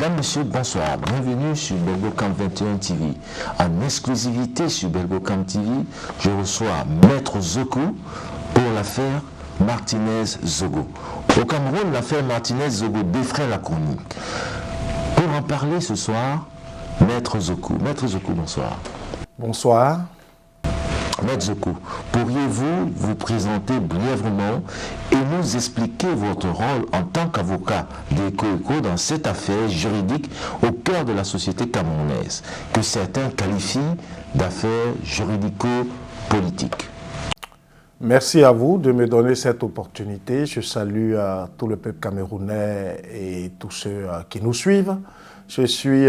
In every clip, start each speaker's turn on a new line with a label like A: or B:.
A: Mesdames, Messieurs, bonsoir. Bienvenue sur Belgocam 21 TV. En exclusivité sur Belgocam TV, je reçois Maître Zokou pour l'affaire Martinez-Zogo. Au Cameroun, l'affaire Martinez-Zogo défraie la chronique. Pour en parler ce soir, Maître Zokou. Maître Zokou, bonsoir.
B: Bonsoir.
A: Maître Zokou, pourriez-vous vous présenter brièvement et nous expliquer votre rôle en tant qu'avocat d'Eko dans cette affaire juridique au cœur de la société camerounaise, que certains qualifient d'affaire juridico-politique?
B: Merci à vous de me donner cette opportunité. Je salue tout le peuple camerounais et tous ceux qui nous suivent. Je suis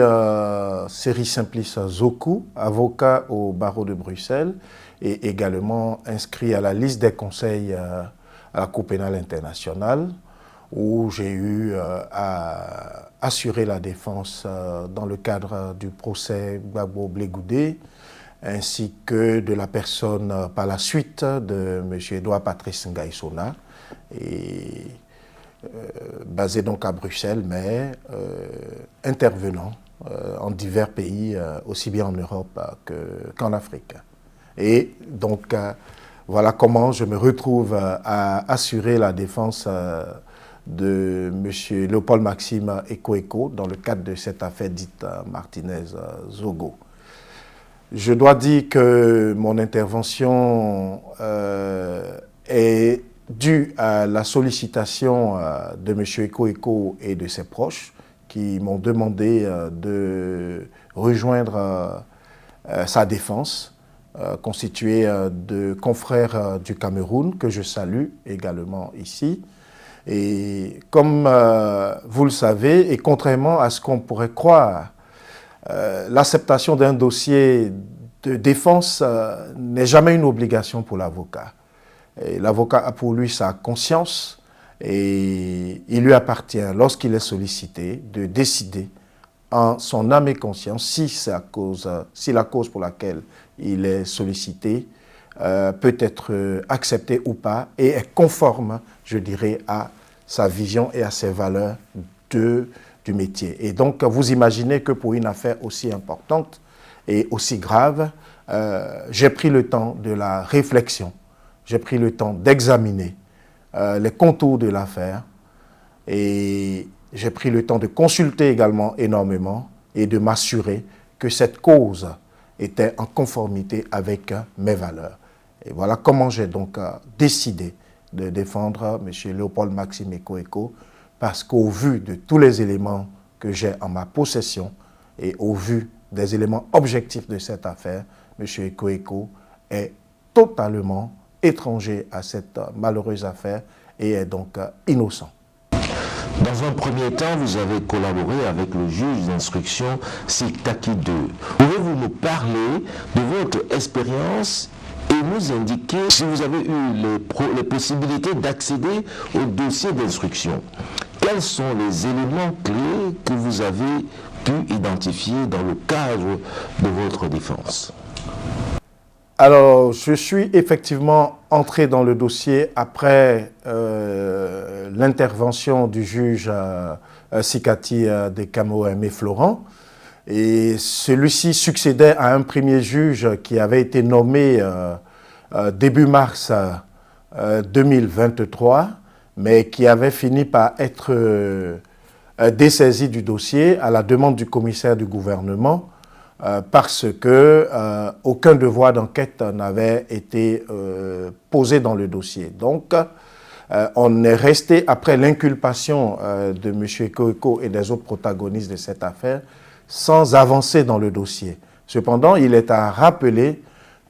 B: Seri Simplice Zokou, avocat au barreau de Bruxelles et également inscrit à la liste des conseils à la Cour pénale internationale où j'ai eu à assurer la défense dans le cadre du procès Gbagbo Blegoudé ainsi que de la personne par la suite de M. Edouard Patrice Ngaïsona, et basé donc à Bruxelles, mais intervenant en divers pays, aussi bien en Europe qu'en Afrique. Et donc, voilà comment je me retrouve à assurer la défense de M. Léopold Maxime Eko dans le cadre de cette affaire dite Martinez-Zogo. Je dois dire que mon intervention est due à la sollicitation de M. Eko et de ses proches qui m'ont demandé de rejoindre sa défense, constituée de confrères du Cameroun, que je salue également ici. Et comme vous le savez, et contrairement à ce qu'on pourrait croire, l'acceptation d'un dossier de défense n'est jamais une obligation pour l'avocat. L'avocat a pour lui sa conscience et il lui appartient, lorsqu'il est sollicité, de décider en son âme et conscience si la cause pour laquelle il est sollicité peut être acceptée ou pas et est conforme, je dirais, à sa vision et à ses valeurs du métier. Et donc, vous imaginez que pour une affaire aussi importante et aussi grave, j'ai pris le temps de la réflexion, j'ai pris le temps d'examiner les contours de l'affaire et j'ai pris le temps de consulter également énormément et de m'assurer que cette cause était en conformité avec mes valeurs. Et voilà comment j'ai donc décidé de défendre M. Léopold Maxime Eko, parce qu'au vu de tous les éléments que j'ai en ma possession et au vu des éléments objectifs de cette affaire, M. Eko est totalement étranger à cette malheureuse affaire et est donc innocent.
A: Dans un premier temps, vous avez collaboré avec le juge d'instruction Siktaki 2. Pouvez-vous nous parler de votre expérience et nous indiquer si vous avez eu les possibilités d'accéder au dossier d'instruction? Quels sont les éléments clés que vous avez pu identifier dans le cadre de votre défense?
B: Alors, je suis effectivement entré dans le dossier après l'intervention du juge Sikati de Camo-Aimé Florent. Et celui-ci succédait à un premier juge qui avait été nommé début mars 2023, mais qui avait fini par être dessaisi du dossier à la demande du commissaire du gouvernement, parce que aucun devoir d'enquête n'avait été posé dans le dossier. Donc, on est resté, après l'inculpation de M. Eko et des autres protagonistes de cette affaire, sans avancer dans le dossier. Cependant, il est à rappeler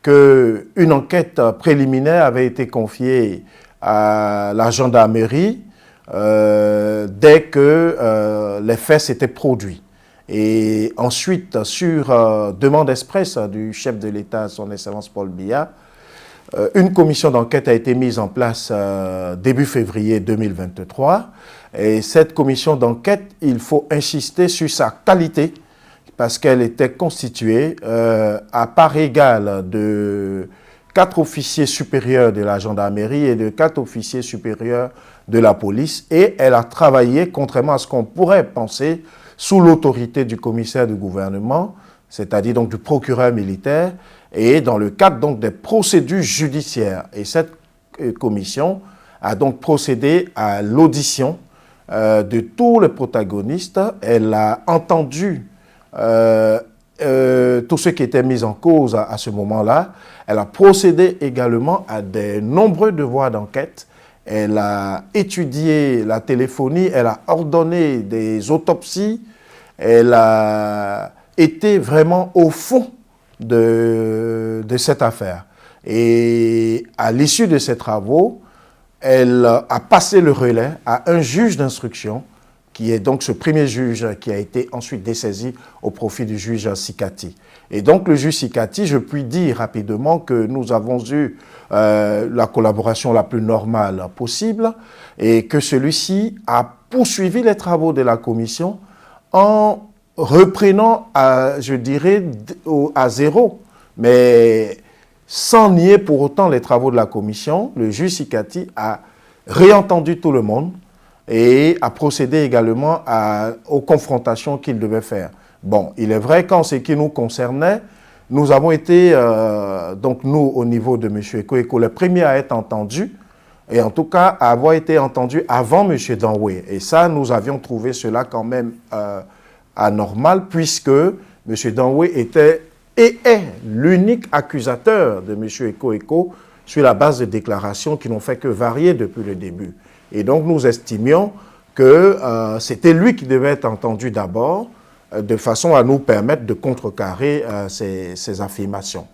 B: qu'une enquête préliminaire avait été confiée à la gendarmerie dès que les faits s'étaient produits. Et ensuite, sur demande expresse du chef de l'État, son Excellence Paul Biya, une commission d'enquête a été mise en place début février 2023. Et cette commission d'enquête, il faut insister sur sa qualité, parce qu'elle était constituée à part égale de 4 officiers supérieurs de la gendarmerie et de 4 officiers supérieurs de la police. Et elle a travaillé, contrairement à ce qu'on pourrait penser, sous l'autorité du commissaire du gouvernement, c'est-à-dire donc du procureur militaire, et dans le cadre donc des procédures judiciaires. Et cette commission a donc procédé à l'audition de tous les protagonistes. Elle a entendu tous ceux qui étaient mis en cause à ce moment-là. Elle a procédé également à de nombreux devoirs d'enquête. Elle a étudié la téléphonie, elle a ordonné des autopsies, elle a été vraiment au fond de cette affaire. Et à l'issue de ces travaux, elle a passé le relais à un juge d'instruction, qui est donc ce premier juge qui a été ensuite dessaisi au profit du juge Sikati. Et donc le juge Sikati, je puis dire rapidement que nous avons eu la collaboration la plus normale possible et que celui-ci a poursuivi les travaux de la commission en reprenant, je dirais, à zéro, mais sans nier pour autant les travaux de la commission. Le juge Sikati a réentendu tout le monde et a procédé également aux confrontations qu'il devait faire. Bon, il est vrai qu'en ce qui nous concernait, nous avons été, donc nous, au niveau de M. Eko, les premiers à être entendus, et en tout cas à avoir été entendus avant M. Danwe. Et ça, nous avions trouvé cela quand même anormal, puisque M. Danwe était et est l'unique accusateur de M. Eko sur la base de déclarations qui n'ont fait que varier depuis le début. Et donc nous estimions que c'était lui qui devait être entendu d'abord, de façon à nous permettre de contrecarrer ces affirmations.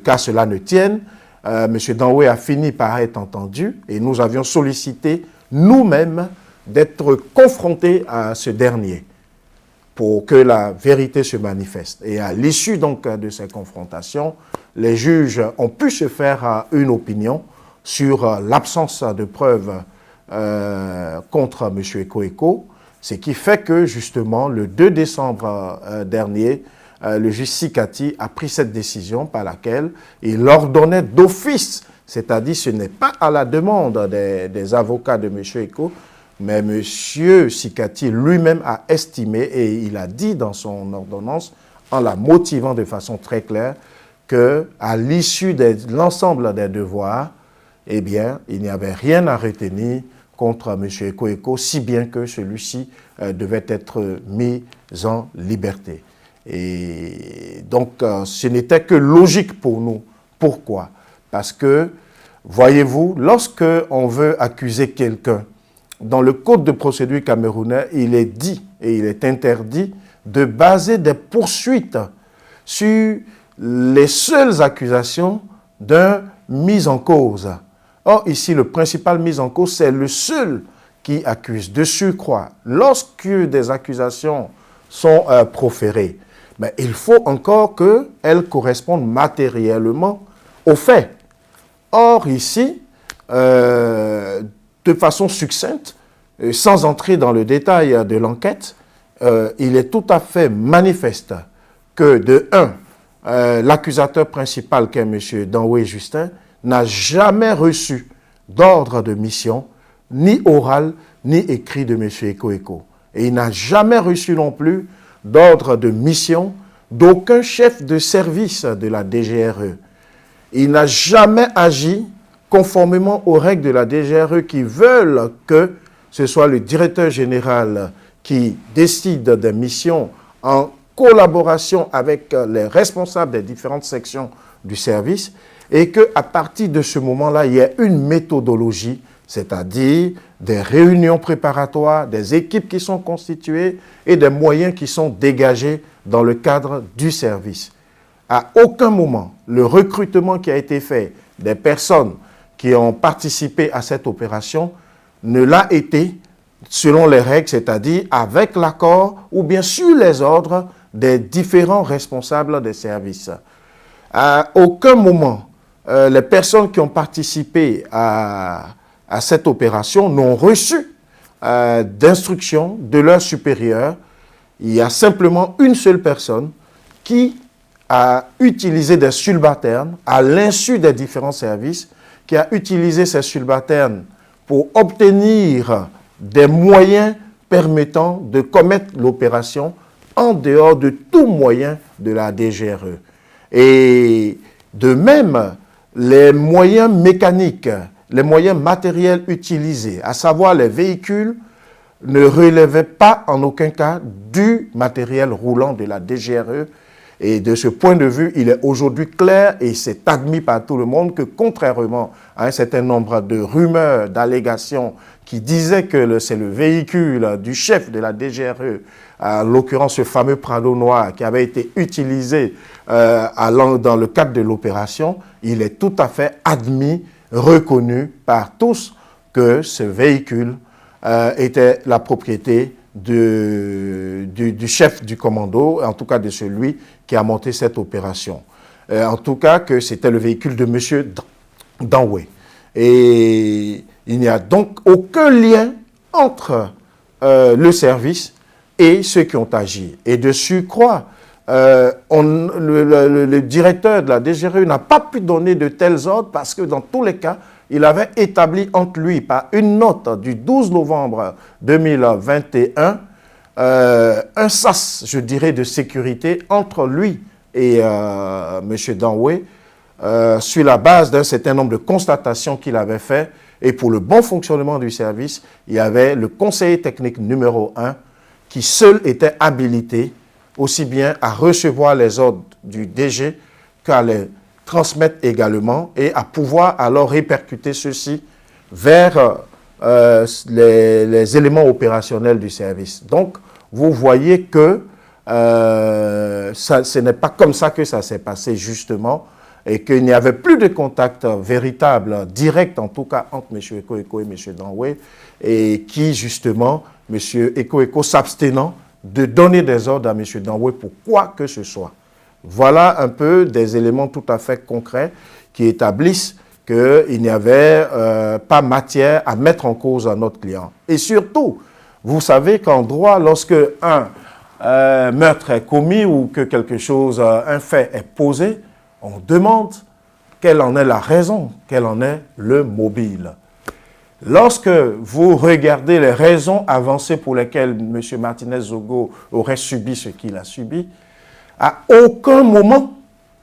B: Qu'à cela ne tienne, M. Danwe a fini par être entendu et nous avions sollicité nous-mêmes d'être confrontés à ce dernier pour que la vérité se manifeste. Et à l'issue donc de ces confrontations, les juges ont pu se faire une opinion sur l'absence de preuves contre M. Eko, ce qui fait que justement le 2 décembre dernier, le juge Sikati a pris cette décision par laquelle il ordonnait d'office, c'est-à-dire ce n'est pas à la demande des avocats de M. Eko, mais M. Sikati lui-même a estimé, et il a dit dans son ordonnance, en la motivant de façon très claire, qu'à l'issue de l'ensemble des devoirs, eh bien, il n'y avait rien à retenir contre M. Eko, si bien que celui-ci devait être mis en liberté. Et donc, ce n'était que logique pour nous. Pourquoi? Parce que, voyez-vous, lorsque on veut accuser quelqu'un, dans le code de procédure camerounais, il est dit et il est interdit de baser des poursuites sur les seules accusations d'un mis en cause. Or, ici, le principal mis en cause, c'est le seul qui accuse. De surcroît, lorsque des accusations sont proférées, mais il faut encore qu'elles correspondent matériellement aux faits. Or, ici, de façon succincte, sans entrer dans le détail de l'enquête, il est tout à fait manifeste que, de un, l'accusateur principal, qui est M. Danwe Justin, n'a jamais reçu d'ordre de mission, ni oral, ni écrit de M. Eko. Et il n'a jamais reçu non plus d'ordre de mission d'aucun chef de service de la DGRE. Il n'a jamais agi conformément aux règles de la DGRE qui veulent que ce soit le directeur général qui décide des missions en collaboration avec les responsables des différentes sections du service et qu'à partir de ce moment-là, il y a une méthodologie, c'est-à-dire des réunions préparatoires, des équipes qui sont constituées et des moyens qui sont dégagés dans le cadre du service. À aucun moment, le recrutement qui a été fait des personnes qui ont participé à cette opération ne l'a été selon les règles, c'est-à-dire avec l'accord ou bien sur les ordres des différents responsables des services. À aucun moment, les personnes qui ont participé à cette opération n'ont reçu d'instructions de leurs supérieurs. Il y a simplement une seule personne qui a utilisé des subalternes à l'insu des différents services, qui a utilisé ces subalternes pour obtenir des moyens permettant de commettre l'opération en dehors de tout moyen de la DGRE. Et de même, les moyens mécaniques, les moyens matériels utilisés, à savoir les véhicules, ne relevaient pas en aucun cas du matériel roulant de la DGRE. Et de ce point de vue, il est aujourd'hui clair et c'est admis par tout le monde que contrairement à un certain nombre de rumeurs, d'allégations qui disaient que c'est le véhicule du chef de la DGRE, en l'occurrence ce fameux Prado noir qui avait été utilisé dans le cadre de l'opération, il est tout à fait admis, reconnu par tous que ce véhicule était la propriété du chef du commando, en tout cas de celui qui a monté cette opération. En tout cas que c'était le véhicule de M. Danwé. Et il n'y a donc aucun lien entre le service et ceux qui ont agi. Et de surcroît, le directeur de la DGRE n'a pas pu donner de tels ordres parce que dans tous les cas, il avait établi entre lui, par une note du 12 novembre 2021, un sas, je dirais, de sécurité entre lui et M. Danwé, sur la base d'un certain nombre de constatations qu'il avait fait. Et pour le bon fonctionnement du service, il y avait le conseiller technique numéro 1 qui seul était habilité aussi bien à recevoir les ordres du DG qu'à les transmettre également et à pouvoir alors répercuter ceci vers les éléments opérationnels du service. Donc, vous voyez que ce n'est pas comme ça que ça s'est passé justement et qu'il n'y avait plus de contact véritable, direct en tout cas, entre M. Eko et M. Danwé et qui justement, M. Eko s'abstenant de donner des ordres à M. Danwé pour quoi que ce soit. Voilà un peu des éléments tout à fait concrets qui établissent qu'il n'y avait pas matière à mettre en cause à notre client. Et surtout, vous savez qu'en droit, lorsque un meurtre est commis ou que quelque chose, un fait est posé, on demande quelle en est la raison, quel en est le mobile. Lorsque vous regardez les raisons avancées pour lesquelles M. Martinez-Zogo aurait subi ce qu'il a subi, à aucun moment,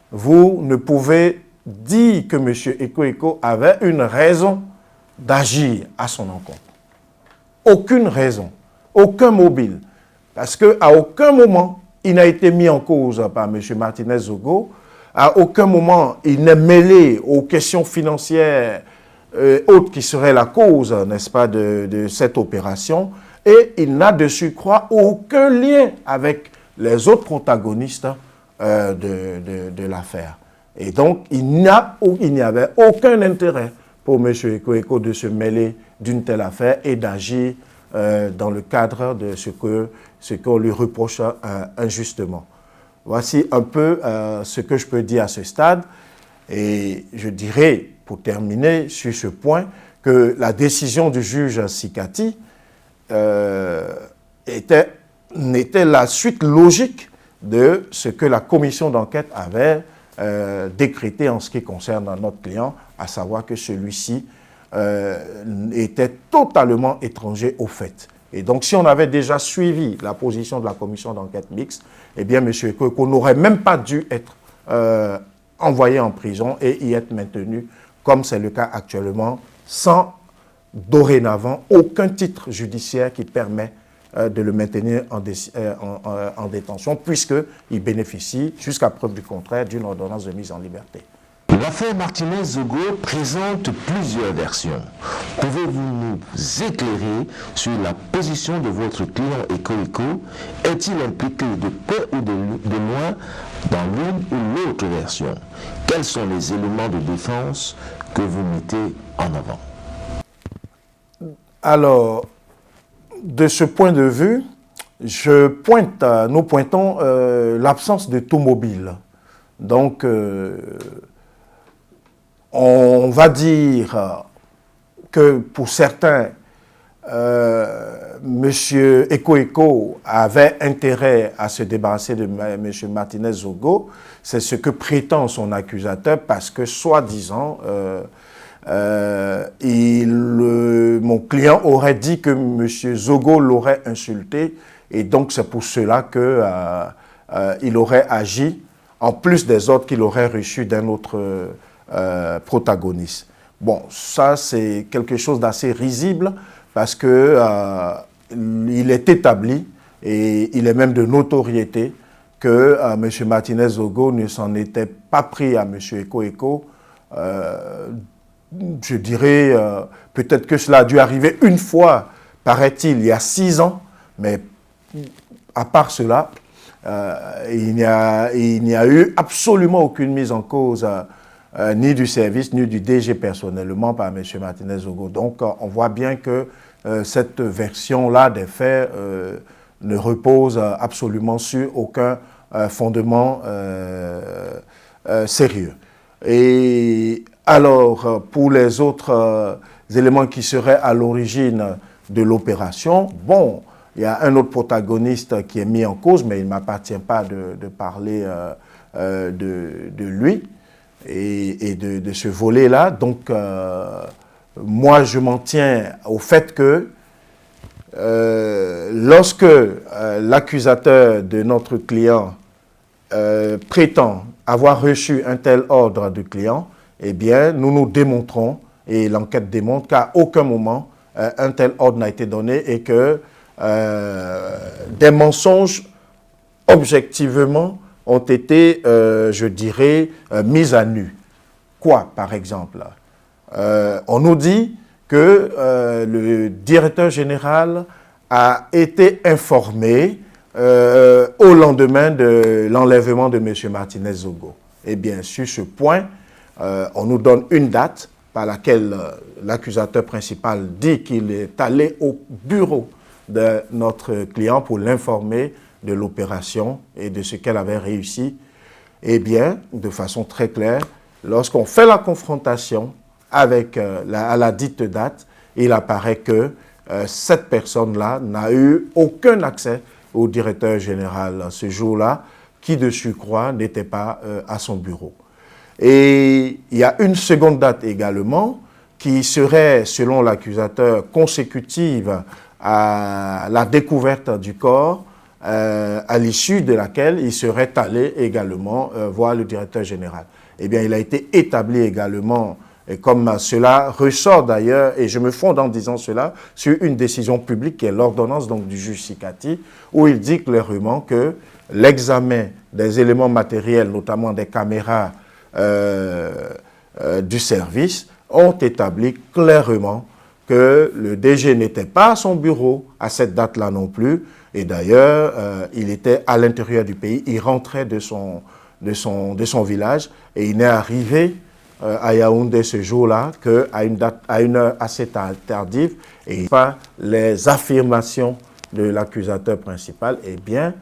B: vous ne pouvez dire que M. Eko avait une raison d'agir à son encontre. Aucune raison, aucun mobile. Parce qu'à aucun moment, il n'a été mis en cause par M. Martinez-Zogo. À aucun moment, il n'est mêlé aux questions financières autres qui seraient la cause, n'est-ce pas, de cette opération. Et il n'a de surcroît aucun lien avec les autres protagonistes de l'affaire. Et donc, il n'y avait aucun intérêt pour M. Eko de se mêler d'une telle affaire et d'agir dans le cadre de ce qu'on lui reproche injustement. Voici un peu ce que je peux dire à ce stade. Et je dirais, pour terminer sur ce point, que la décision du juge Sikati n'était la suite logique de ce que la commission d'enquête avait décrété en ce qui concerne notre client, à savoir que celui-ci était totalement étranger au fait. Et donc, si on avait déjà suivi la position de la commission d'enquête mixte, eh bien, M. Eko n'aurait même pas dû être envoyé en prison et y être maintenu, comme c'est le cas actuellement, sans dorénavant aucun titre judiciaire qui permet de le maintenir en détention, puisqu'il bénéficie, jusqu'à preuve du contraire, d'une ordonnance de mise en liberté.
A: L'affaire Martinez-Zogo présente plusieurs versions. Pouvez-vous nous éclairer sur la position de votre client Eko? Est-il impliqué de près ou de loin dans l'une ou l'autre version? Quels sont les éléments de défense que vous mettez en avant?
B: Alors, de ce point de vue, nous pointons l'absence de tout mobile. Donc, on va dire que pour certains, M. Eko avait intérêt à se débarrasser de M. Martinez-Zogo. C'est ce que prétend son accusateur parce que, soi-disant, mon mon client aurait dit que M. Zogo l'aurait insulté, et donc c'est pour cela qu'il aurait agi, en plus des ordres qu'il aurait reçus d'un autre protagoniste. Bon, ça c'est quelque chose d'assez risible, parce que il est établi, et il est même de notoriété, que M. Martinez Zogo ne s'en était pas pris à M. Eko Eko. Je dirais, peut-être que cela a dû arriver une fois, paraît-il, il y a 6 ans, mais à part cela, il n'y a eu absolument aucune mise en cause, ni du service, ni du DG personnellement par M. Martinez Zogo. Donc, on voit bien que cette version-là des faits ne repose absolument sur aucun fondement sérieux. Et alors, pour les autres éléments qui seraient à l'origine de l'opération, bon, il y a un autre protagoniste qui est mis en cause, mais il ne m'appartient pas de parler de lui et de ce volet-là. Donc, moi, je m'en tiens au fait que lorsque l'accusateur de notre client prétend avoir reçu un tel ordre du client, eh bien, nous démontrons, et l'enquête démontre qu'à aucun moment un tel ordre n'a été donné et que des mensonges objectivement ont été, je dirais, mis à nu. Quoi, par exemple? On nous dit que le directeur général a été informé au lendemain de l'enlèvement de M. Martinez Zogo. Eh bien, sur ce point, on nous donne une date par laquelle l'accusateur principal dit qu'il est allé au bureau de notre client pour l'informer de l'opération et de ce qu'elle avait réussi. Eh bien, de façon très claire, lorsqu'on fait la confrontation avec à la dite date, il apparaît que cette personne-là n'a eu aucun accès au directeur général ce jour-là, qui de surcroît n'était pas à son bureau. Et il y a une seconde date également qui serait, selon l'accusateur, consécutive à la découverte du corps, à l'issue de laquelle il serait allé également voir le directeur général. Eh bien, il a été établi également, et comme cela ressort d'ailleurs, et je me fonde en disant cela, sur une décision publique qui est l'ordonnance donc du juge Sikati, où il dit clairement que l'examen des éléments matériels, notamment des caméras du service, ont établi clairement que le DG n'était pas à son bureau à cette date-là non plus, et d'ailleurs, il était à l'intérieur du pays, il rentrait de son village, et il n'est arrivé à Yaoundé ce jour-là qu'à une heure assez tardive, et pas les affirmations de l'accusateur principal, eh bien,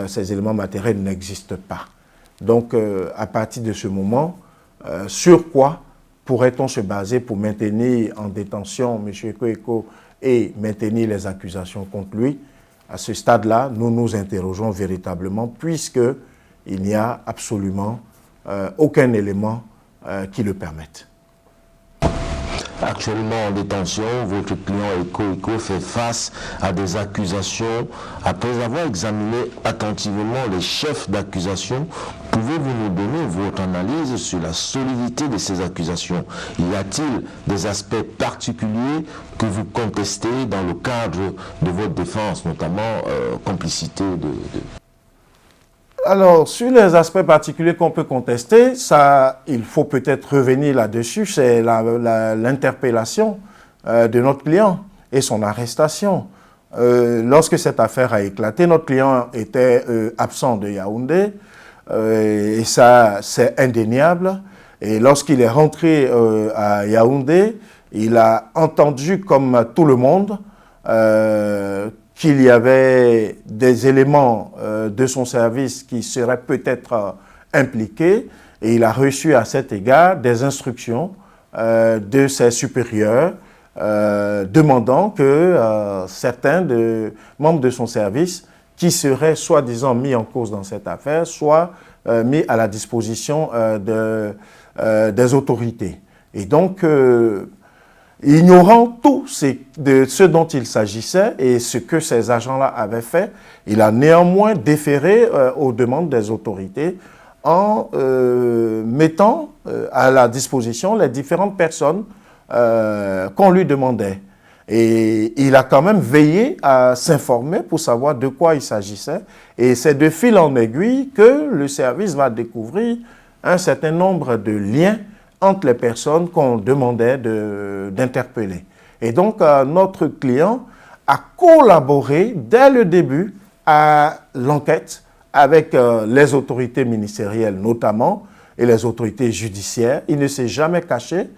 B: ces éléments matériels n'existent pas. Donc, à partir de ce moment, sur quoi pourrait-on se baser pour maintenir en détention M. Eko Eko et maintenir les accusations contre lui? À ce stade-là, nous nous interrogeons véritablement, puisqu'il n'y a absolument aucun élément qui le permette.
A: Actuellement en détention, votre client Eko Eko fait face à des accusations. Après avoir examiné attentivement les chefs d'accusation, pouvez-vous nous donner votre analyse sur la solidité de ces accusations? Y a-t-il des aspects particuliers que vous contestez dans le cadre de votre défense, notamment complicité
B: Alors, sur les aspects particuliers qu'on peut contester, ça, il faut peut-être revenir là-dessus, c'est l'interpellation de notre client et son arrestation. Lorsque cette affaire a éclaté, notre client était absent de Yaoundé, et ça, c'est indéniable. Et lorsqu'il est rentré à Yaoundé, il a entendu, comme tout le monde, qu'il y avait des éléments de son service qui seraient peut-être impliqués, et il a reçu à cet égard des instructions de ses supérieurs demandant que certains membres de son service qui seraient soi-disant mis en cause dans cette affaire soient mis à la disposition des autorités. Et donc, ignorant tout de ce dont il s'agissait et ce que ces agents-là avaient fait, il a néanmoins déféré aux demandes des autorités en mettant à la disposition les différentes personnes qu'on lui demandait. Et il a quand même veillé à s'informer pour savoir de quoi il s'agissait. Et c'est de fil en aiguille que le service va découvrir un certain nombre de liens entre les personnes qu'on demandait d'interpeller. Et donc, notre client a collaboré dès le début à l'enquête avec les autorités ministérielles notamment et les autorités judiciaires. Il ne s'est jamais caché.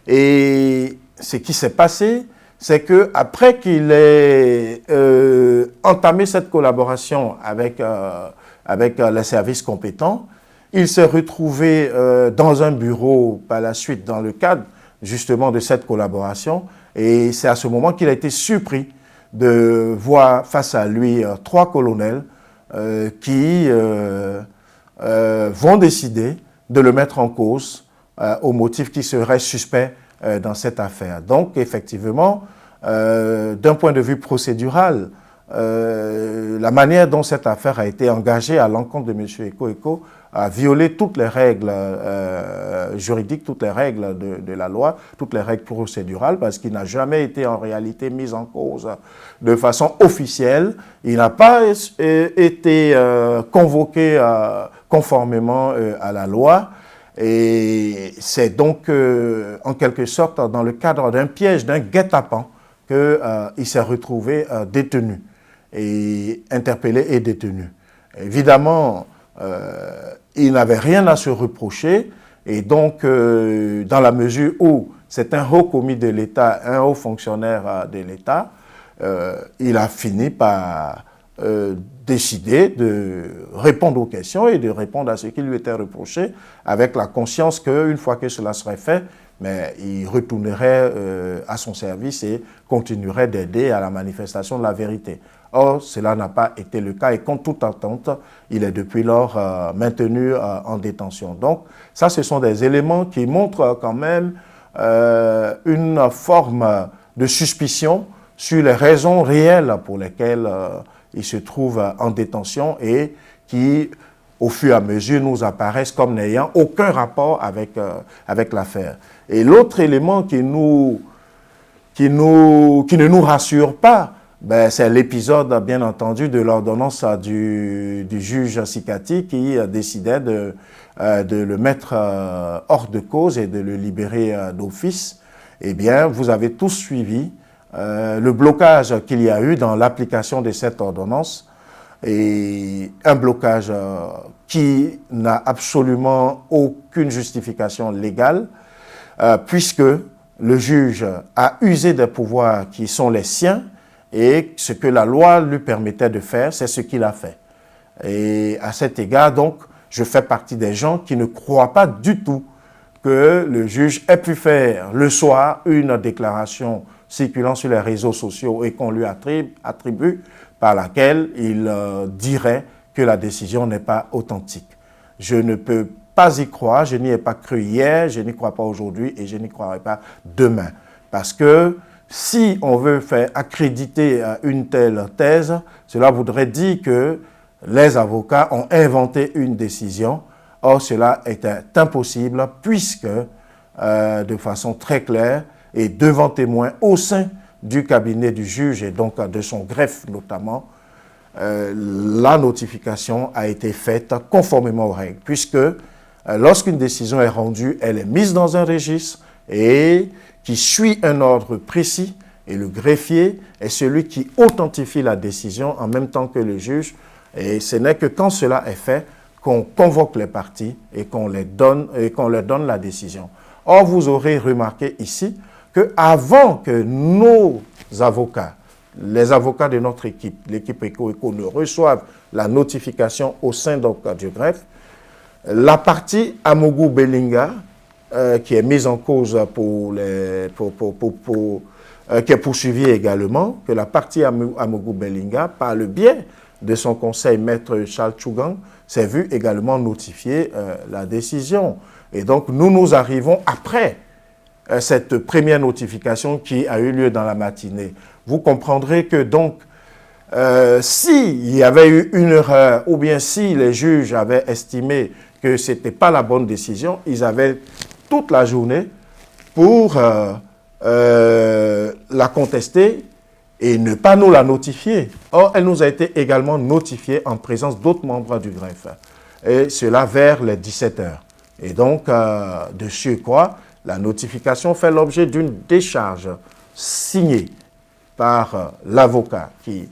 B: Et ce qui s'est passé, c'est qu'après qu'il ait entamé cette collaboration avec les services compétents, il s'est retrouvé dans un bureau par la suite dans le cadre justement de cette collaboration. Et c'est à ce moment qu'il a été surpris de voir face à lui 3 colonels qui vont décider de le mettre en cause au motif qu'il serait suspect dans cette affaire. Donc, effectivement, d'un point de vue procédural, la manière dont cette affaire a été engagée à l'encontre de M. Eko a violé toutes les règles juridiques, toutes les règles de la loi, toutes les règles procédurales, parce qu'il n'a jamais été en réalité mis en cause de façon officielle. Il n'a pas été convoqué conformément à la loi. Et c'est donc en quelque sorte dans le cadre d'un piège, d'un guet-apens, qu'il s'est retrouvé détenu, et interpellé et détenu. Évidemment, il n'avait rien à se reprocher, et donc dans la mesure où c'est un haut commis de l'État, un haut fonctionnaire de l'État, il a fini par décider de répondre aux questions et de répondre à ce qui lui était reproché, avec la conscience qu'une fois que cela serait fait, mais il retournerait à son service et continuerait d'aider à la manifestation de la vérité. Or, cela n'a pas été le cas et contre toute attente, il est depuis lors maintenu en détention. Donc, ça, ce sont des éléments qui montrent quand même une forme de suspicion sur les raisons réelles pour lesquelles il se trouve en détention et qui, au fur et à mesure, nous apparaissent comme n'ayant aucun rapport avec l'affaire. Et l'autre élément qui ne nous rassure pas, ben, c'est l'épisode, bien entendu, de l'ordonnance du juge Sikati qui décidait de le mettre hors de cause et de le libérer d'office. Eh bien, vous avez tous suivi le blocage qu'il y a eu dans l'application de cette ordonnance, et un blocage qui n'a absolument aucune justification légale, puisque le juge a usé des pouvoirs qui sont les siens, et ce que la loi lui permettait de faire, c'est ce qu'il a fait. Et à cet égard, donc, je fais partie des gens qui ne croient pas du tout que le juge ait pu faire le soir une déclaration circulant sur les réseaux sociaux et qu'on lui attribue, par laquelle il dirait que la décision n'est pas authentique. Je ne peux pas y croire, je n'y ai pas cru hier, je n'y crois pas aujourd'hui et je n'y croirai pas demain. Parce que si on veut faire accréditer une telle thèse, cela voudrait dire que les avocats ont inventé une décision. Or, cela est impossible puisque, de façon très claire et devant témoins au sein du cabinet du juge et donc de son greffe notamment, la notification a été faite conformément aux règles, puisque lorsqu'une décision est rendue, elle est mise dans un registre et qui suit un ordre précis, et le greffier est celui qui authentifie la décision en même temps que le juge, et ce n'est que quand cela est fait qu'on convoque les parties et qu'on leur donne la décision. Or, vous aurez remarqué ici qu'avant que nos avocats, les avocats de notre équipe, l'équipe ECO ne reçoivent la notification au sein du greffe, la partie Amougou Belinga, qui est mise en cause qui est poursuivie également, que la partie Amougou Belinga, par le biais de son conseil maître Charles Tchougang, s'est vu également notifier la décision. Et donc, nous arrivons après cette première notification qui a eu lieu dans la matinée. Vous comprendrez que donc, s'il y avait eu une erreur ou bien si les juges avaient estimé que ce n'était pas la bonne décision, ils avaient toute la journée pour la contester et ne pas nous la notifier. Or, elle nous a été également notifiée en présence d'autres membres du greffe, et cela vers les 17 heures. Et donc, de surcroît, la notification fait l'objet d'une décharge signée par l'avocat qui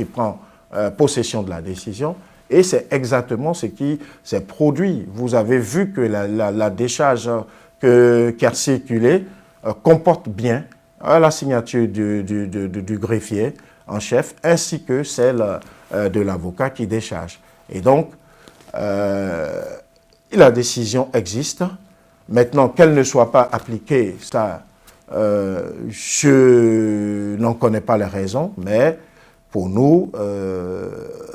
B: prend possession de la décision, et c'est exactement ce qui s'est produit. Vous avez vu que la décharge qui a circulé comporte bien la signature du greffier en chef, ainsi que celle de l'avocat qui décharge. Et donc, la décision existe. Maintenant, qu'elle ne soit pas appliquée, ça, je n'en connais pas les raisons, mais pour nous,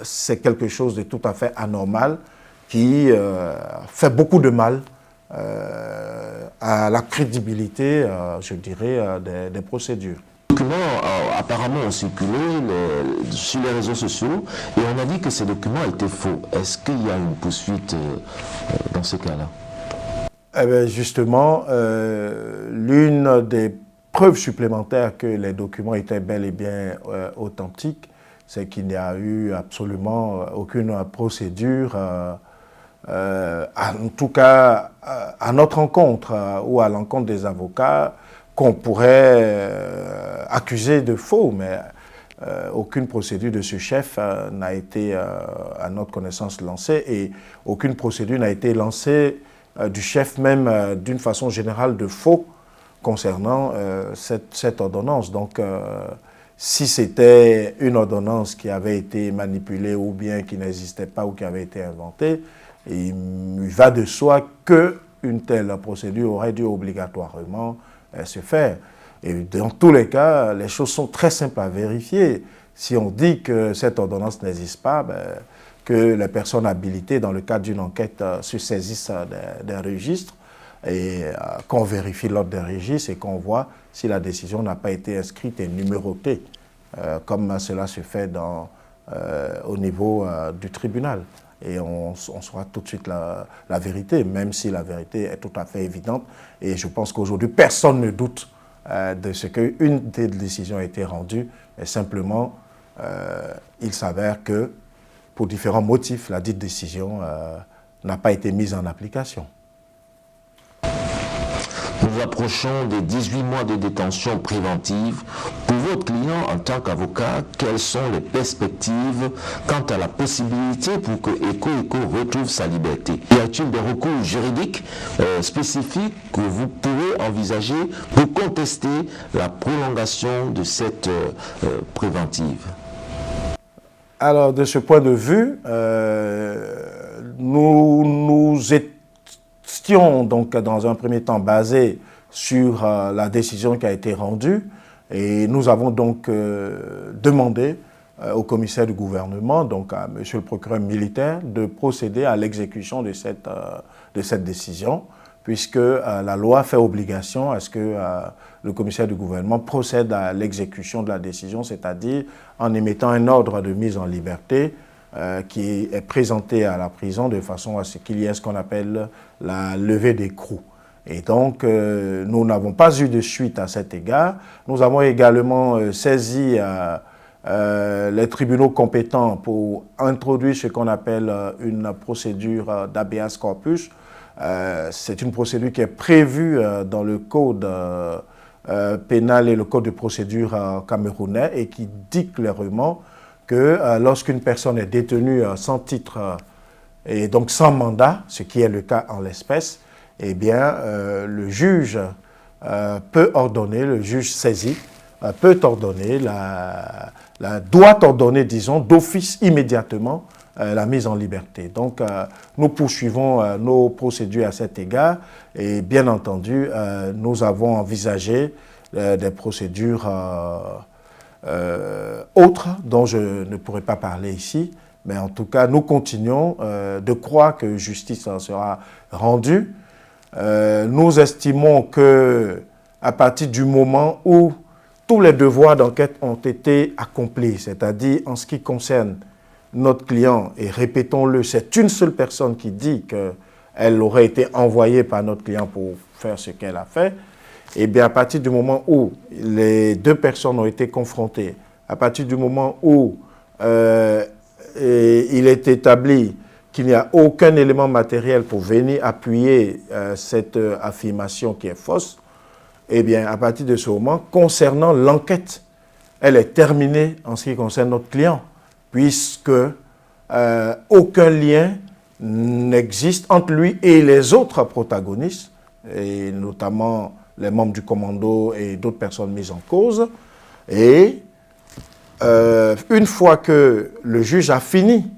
B: c'est quelque chose de tout à fait anormal qui fait beaucoup de mal à la crédibilité, je dirais, des procédures.
A: Les documents apparemment ont circulé sur les réseaux sociaux et on a dit que ces documents étaient faux. Est-ce qu'il y a une poursuite dans ce cas-là?
B: Eh bien, justement, l'une des preuves supplémentaires que les documents étaient bel et bien authentiques, c'est qu'il n'y a eu absolument aucune procédure, en tout cas à notre encontre ou à l'encontre des avocats, qu'on pourrait accuser de faux, mais aucune procédure de ce chef n'a été, à notre connaissance, lancée, et aucune procédure n'a été lancée du chef même d'une façon générale de faux concernant cette ordonnance. Donc, si c'était une ordonnance qui avait été manipulée ou bien qui n'existait pas ou qui avait été inventée, il va de soi qu'une telle procédure aurait dû obligatoirement se faire. Et dans tous les cas, les choses sont très simples à vérifier. Si on dit que cette ordonnance n'existe pas, que les personnes habilitées dans le cadre d'une enquête se saisissent des registres et qu'on vérifie l'ordre des registres et qu'on voit si la décision n'a pas été inscrite et numérotée, comme cela se fait au niveau du tribunal. Et on saura tout de suite la vérité, même si la vérité est tout à fait évidente. Et je pense qu'aujourd'hui, personne ne doute de ce qu'une des décisions a été rendue. Et simplement, il s'avère que, pour différents motifs, la dite décision n'a pas été mise en application.
A: Nous approchons des 18 mois de détention préventive. Pour votre client, en tant qu'avocat, quelles sont les perspectives quant à la possibilité pour que Eko retrouve sa liberté? Y a-t-il des recours juridiques spécifiques que vous pourrez envisager pour contester la prolongation de cette préventive?
B: Alors, de ce point de vue, nous étions donc dans un premier temps basés sur la décision qui a été rendue et nous avons donc demandé au commissaire du gouvernement, donc à monsieur le procureur militaire, de procéder à l'exécution de cette décision, puisque la loi fait obligation à ce que le commissaire du gouvernement procède à l'exécution de la décision, c'est-à-dire en émettant un ordre de mise en liberté qui est présenté à la prison de façon à ce qu'il y ait ce qu'on appelle la levée d'écrou. Et donc, nous n'avons pas eu de suite à cet égard. Nous avons également saisi les tribunaux compétents pour introduire ce qu'on appelle une procédure d'habeas corpus. C'est une procédure qui est prévue dans le code pénal et le code de procédure camerounais et qui dit clairement que lorsqu'une personne est détenue sans titre et donc sans mandat, ce qui est le cas en l'espèce, eh bien, le juge peut ordonner, le juge saisi peut ordonner, doit ordonner, disons, d'office immédiatement la mise en liberté. Donc, nous poursuivons nos procédures à cet égard et bien entendu, nous avons envisagé des procédures autres dont je ne pourrais pas parler ici, mais en tout cas, nous continuons de croire que justice sera rendue nous estimons que à partir du moment où tous les devoirs d'enquête ont été accomplis, c'est-à-dire en ce qui concerne notre client, et répétons-le, c'est une seule personne qui dit qu'elle aurait été envoyée par notre client pour faire ce qu'elle a fait, et bien à partir du moment où les deux personnes ont été confrontées, à partir du moment où il est établi qu'il n'y a aucun élément matériel pour venir appuyer cette affirmation qui est fausse, eh bien, à partir de ce moment, concernant l'enquête, elle est terminée en ce qui concerne notre client, puisque aucun lien n'existe entre lui et les autres protagonistes, et notamment les membres du commando et d'autres personnes mises en cause. Et une fois que le juge a fini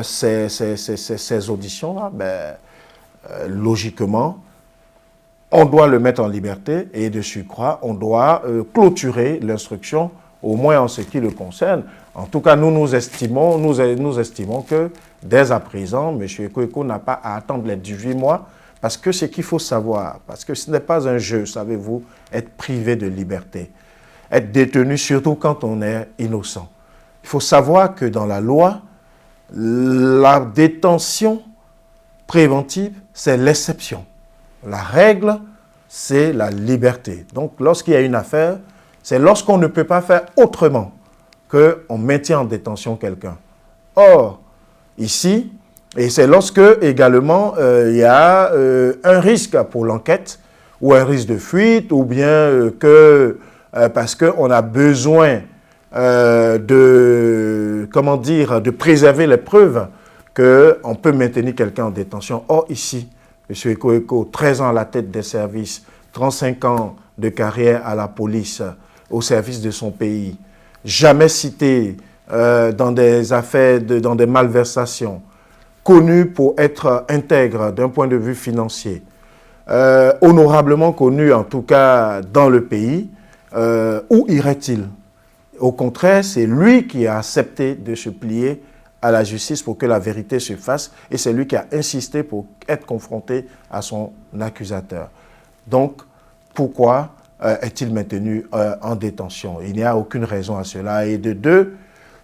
B: ces auditions-là, logiquement, on doit le mettre en liberté et de surcroît, on doit clôturer l'instruction, au moins en ce qui le concerne. En tout cas, nous estimons que dès à présent, M. Ekoeko n'a pas à attendre les 18 mois, parce que ce qu'il faut savoir, parce que ce n'est pas un jeu, savez-vous, être privé de liberté, être détenu surtout quand on est innocent. Il faut savoir que dans la loi, la détention préventive, c'est l'exception. La règle, c'est la liberté. Donc, lorsqu'il y a une affaire, c'est lorsqu'on ne peut pas faire autrement qu'on maintient en détention quelqu'un. Or, ici, et c'est lorsque également il y a un risque pour l'enquête, ou un risque de fuite, ou bien parce qu'on a besoin de préserver les preuves qu'on peut maintenir quelqu'un en détention. Or, ici, M. Ekoeko, 13 ans à la tête des services, 35 ans de carrière à la police, au service de son pays, jamais cité dans des affaires, dans des malversations, connu pour être intègre d'un point de vue financier, honorablement connu en tout cas dans le pays, où irait-il? Au contraire, c'est lui qui a accepté de se plier à la justice pour que la vérité se fasse, et c'est lui qui a insisté pour être confronté à son accusateur. Donc, pourquoi est-il maintenu en détention? Il n'y a aucune raison à cela. Et de deux,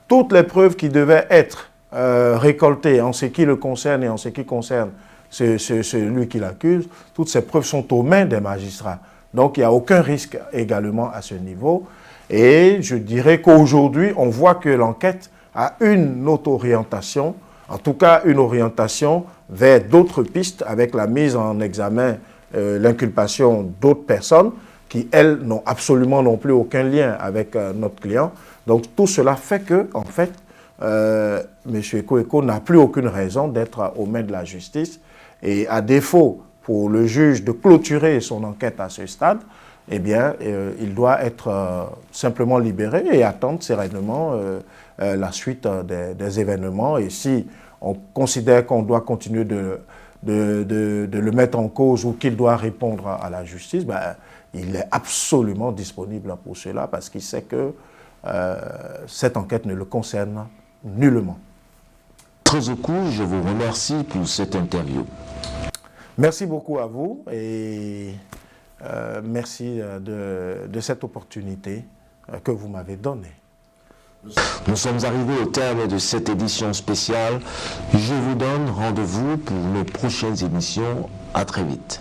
B: toutes les preuves qui devaient être récoltées en ce qui le concerne et en ce qui concerne celui qui l'accuse, toutes ces preuves sont aux mains des magistrats. Donc, il n'y a aucun risque également à ce niveau. Et je dirais qu'aujourd'hui, on voit que l'enquête a une autre orientation, en tout cas une orientation vers d'autres pistes avec la mise en examen, l'inculpation d'autres personnes qui, elles, n'ont absolument non plus aucun lien avec notre client. Donc tout cela fait que, en fait, M. Ekoeko n'a plus aucune raison d'être aux mains de la justice. Et à défaut pour le juge de clôturer son enquête à ce stade, eh bien, il doit être simplement libéré et attendre sereinement la suite des événements. Et si on considère qu'on doit continuer de le mettre en cause ou qu'il doit répondre à la justice, il est absolument disponible pour cela parce qu'il sait que cette enquête ne le concerne nullement.
A: Trezoku, je vous remercie pour cette interview.
B: Merci beaucoup à vous et merci de cette opportunité que vous m'avez donnée.
A: Nous sommes arrivés au terme de cette édition spéciale. Je vous donne rendez-vous pour nos prochaines émissions. À très vite.